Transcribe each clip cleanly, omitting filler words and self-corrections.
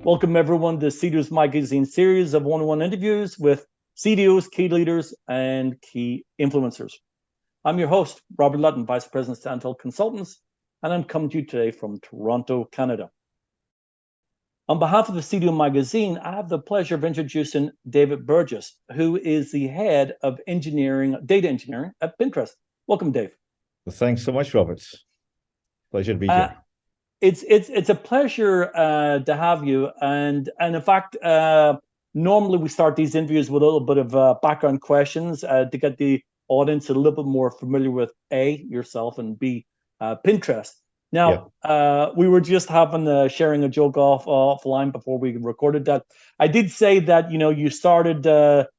Welcome everyone to CDO's Magazine series of one-on-one interviews with CDOs, key leaders, and key influencers. I'm your host, Robert Ludden, Vice President of Stantel Consultants, and I'm coming to you today from Toronto, Canada. On behalf of the CDO Magazine, I have the pleasure of introducing David Burgess, who is the head of data engineering at Pinterest. Welcome, Dave. Well, thanks so much, Robert. Pleasure to be here. It's a pleasure to have you, and in fact, normally we start these interviews with a little bit of background questions to get the audience a little bit more familiar with A, yourself, and B, Pinterest. Now, we were just sharing a joke offline before we recorded that. I did say that you started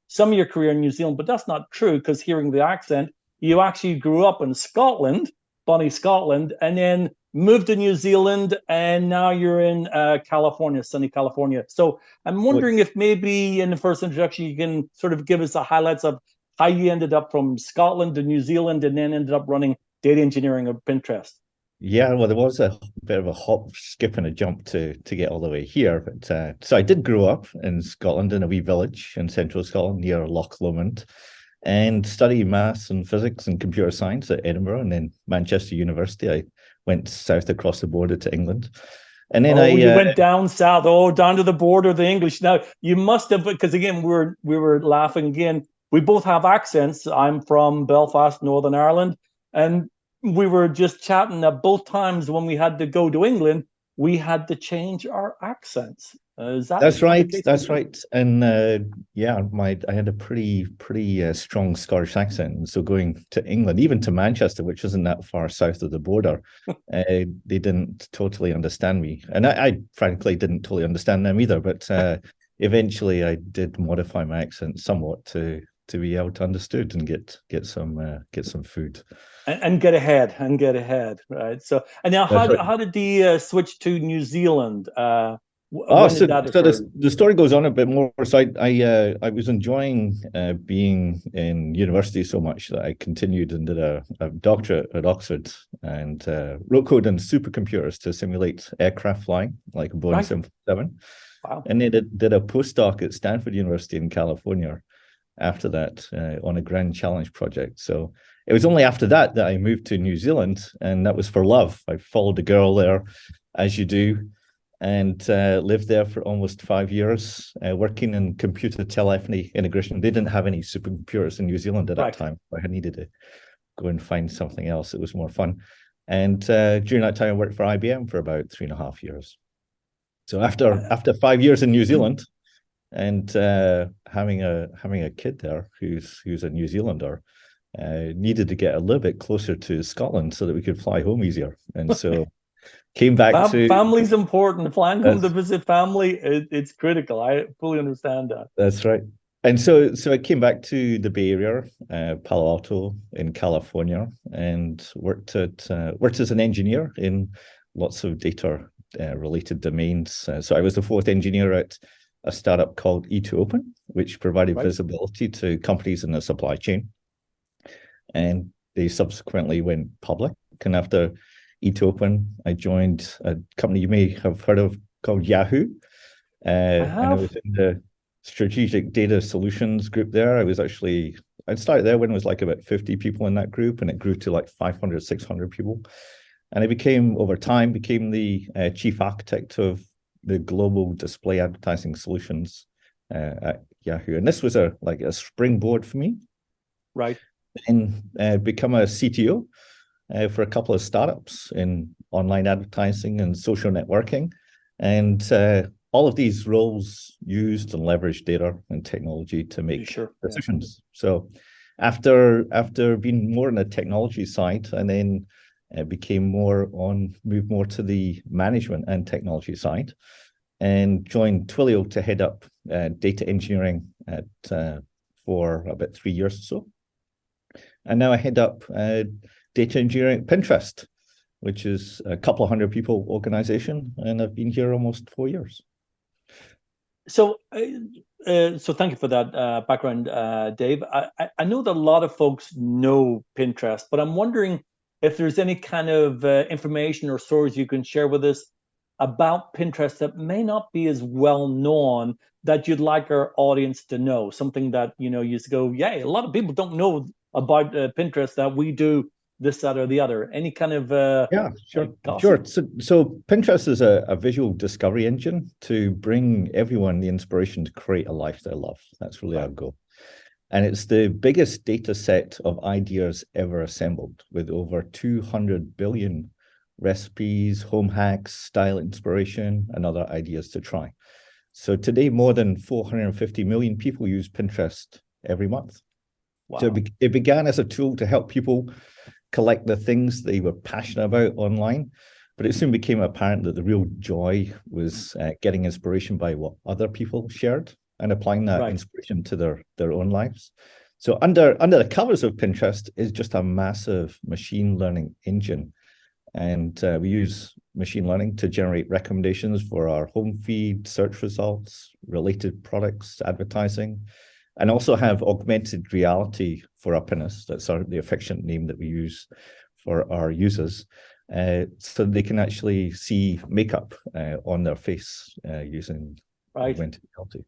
some of your career in New Zealand, but that's not true, because hearing the accent, you actually grew up in Scotland, Bonnie, Scotland, and then moved to New Zealand, and now you're in California, sunny California. So I'm wondering if maybe in the first introduction you can sort of give us the highlights of how you ended up from Scotland to New Zealand and then ended up running data engineering at Pinterest. Yeah, well, there was a bit of a hop, skip, and a jump to get all the way here. But so I did grow up in Scotland in a wee village in central Scotland near Loch Lomond, and study maths and physics and computer science at Edinburgh, and then Manchester University. I went south across the border to England. And then you went down south, down to the border of the English. Now, you must have, because again, we were laughing again. We both have accents. I'm from Belfast, Northern Ireland, and we were just chatting that both times when we had to go to England, we had to change our accents. That's right. That's right. And I had a pretty strong Scottish accent. So going to England, even to Manchester, which isn't that far south of the border, they didn't totally understand me, and I frankly didn't totally understand them either. But eventually, I did modify my accent somewhat to be able to understood and get some food and get ahead, right? So, and now how did the switch to New Zealand? The story goes on a bit more. So I was enjoying being in university so much that I continued and did a doctorate at Oxford and wrote code on supercomputers to simulate aircraft flying, like a Boeing 747. Wow. And then did a postdoc at Stanford University in California after that on a Grand Challenge project. So it was only after that I moved to New Zealand, and that was for love. I followed a girl there, as you do, and lived there for almost 5 years, working in computer telephony integration. They didn't have any supercomputers in New Zealand at that time. I needed to go and find something else that was more fun. And during that time, I worked for IBM for about 3.5 years. So after 5 years in New Zealand, and having a kid there who's a New Zealander, needed to get a little bit closer to Scotland so that we could fly home easier. And so came back to... Family's important. Flying home to visit family, it's critical. I fully understand that. That's right. And so I came back to the Bay Area, Palo Alto in California, and worked as an engineer in lots of data related domains. So I was the fourth engineer at a startup called E2Open, which provided visibility to companies in the supply chain. And they subsequently went public. And after E2Open, I joined a company you may have heard of called Yahoo. And I was in the strategic data solutions group there. I started there when it was like about 50 people in that group, and it grew to like 500, 600 people. And I over time became the chief architect of the global display advertising solutions at Yahoo. And this was a springboard for me. Right. And become a CTO for a couple of startups in online advertising and social networking. And all of these roles used and leveraged data and technology to make decisions. Yeah. So after being more on the technology side, and then moved more to the management and technology side, and joined Twilio to head up data engineering for about 3 years or so. And now I head up data engineering at Pinterest, which is a couple of hundred people organization, and I've been here almost 4 years. So thank you for that background, Dave. I know that a lot of folks know Pinterest, but I'm wondering if there's any kind of information or stories you can share with us about Pinterest that may not be as well known that you'd like our audience to know? Something that, you know, you used to go, yeah, a lot of people don't know about Pinterest, that we do this, that, or the other. Any kind of Yeah, sure, gossip? sure. So Pinterest is a visual discovery engine to bring everyone the inspiration to create a life they love. That's really our goal. And it's the biggest data set of ideas ever assembled, with over 200 billion recipes, home hacks, style inspiration, and other ideas to try. So today, more than 450 million people use Pinterest every month. Wow. So it began as a tool to help people collect the things they were passionate about online, but it soon became apparent that the real joy was getting inspiration by what other people shared and applying that Right. inspiration to their own lives. So under the covers of Pinterest is just a massive machine learning engine. And we use machine learning to generate recommendations for our home feed, search results, related products, advertising, and also have augmented reality for our pinners. That's the affectionate name that we use for our users. So they can actually see makeup on their face using augmented reality.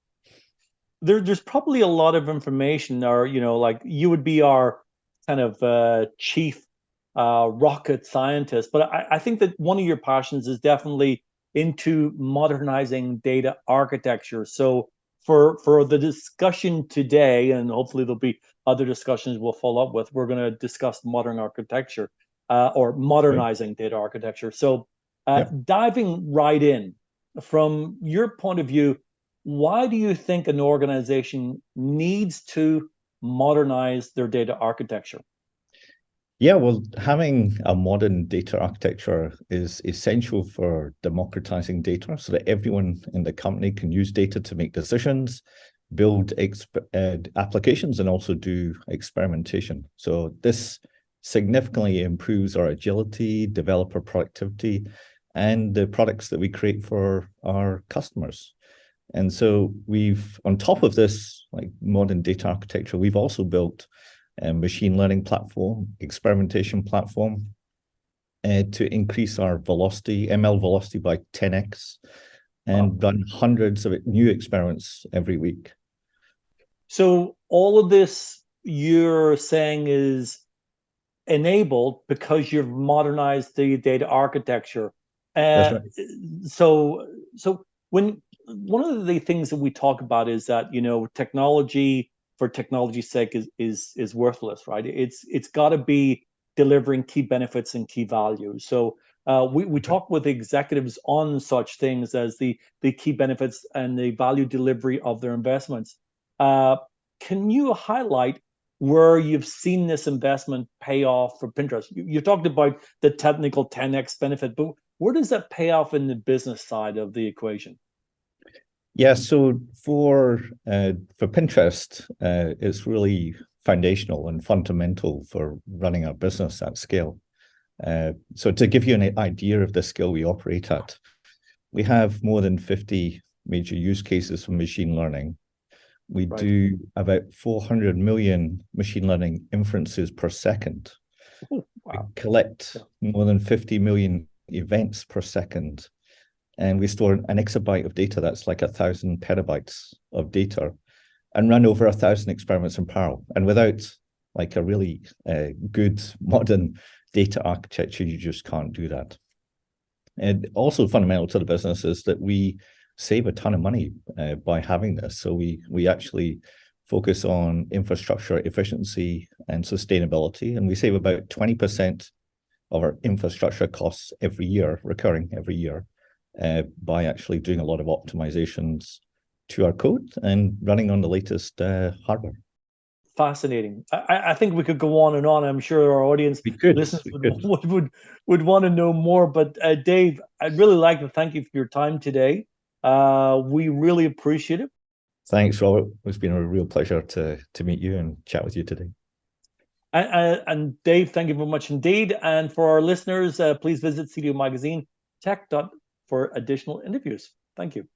There's probably a lot of information, or, you know, like you would be our kind of chief rocket scientist, but I think that one of your passions is definitely into modernizing data architecture. So for the discussion today, and hopefully there'll be other discussions we'll follow up with, we're going to discuss modern architecture or modernizing data architecture. So diving right in, from your point of view, why do you think an organization needs to modernize their data architecture? Yeah, well, having a modern data architecture is essential for democratizing data so that everyone in the company can use data to make decisions, build applications, and also do experimentation. So this significantly improves our agility, developer productivity, and the products that we create for our customers. And so on top of this, like modern data architecture, we've also built a machine learning platform, experimentation platform, to increase our velocity, ML velocity, by 10x, and run hundreds of new experiments every week. So all of this you're saying is enabled because you've modernized the data architecture. That's right. So when one of the things that we talk about is that, you know, technology for technology's sake is worthless, right? It's got to be delivering key benefits and key values. So we talk with executives on such things as the key benefits and the value delivery of their investments. Can you highlight where you've seen this investment pay off for Pinterest? You talked about the technical 10x benefit, but where does that pay off in the business side of the equation? Yeah, so for Pinterest, it's really foundational and fundamental for running our business at scale. So to give you an idea of the scale we operate at, we have more than 50 major use cases for machine learning. We do about 400 million machine learning inferences per second. Oh, wow. We collect more than 50 million events per second. And we store an exabyte of data, that's like 1,000 petabytes of data, and run over 1,000 experiments in parallel. And without like a really good modern data architecture, you just can't do that. And also fundamental to the business is that we save a ton of money by having this. So we actually focus on infrastructure efficiency and sustainability, and we save about 20% of our infrastructure costs every year, recurring every year, by actually doing a lot of optimizations to our code and running on the latest hardware. Fascinating. I think we could go on and on. I'm sure our audience listeners would want to know more. But Dave, I'd really like to thank you for your time today. We really appreciate it. Thanks, Robert. It's been a real pleasure to meet you and chat with you today. And Dave, thank you very much indeed. And for our listeners, please visit CDO Magazine Tech for additional interviews. Thank you.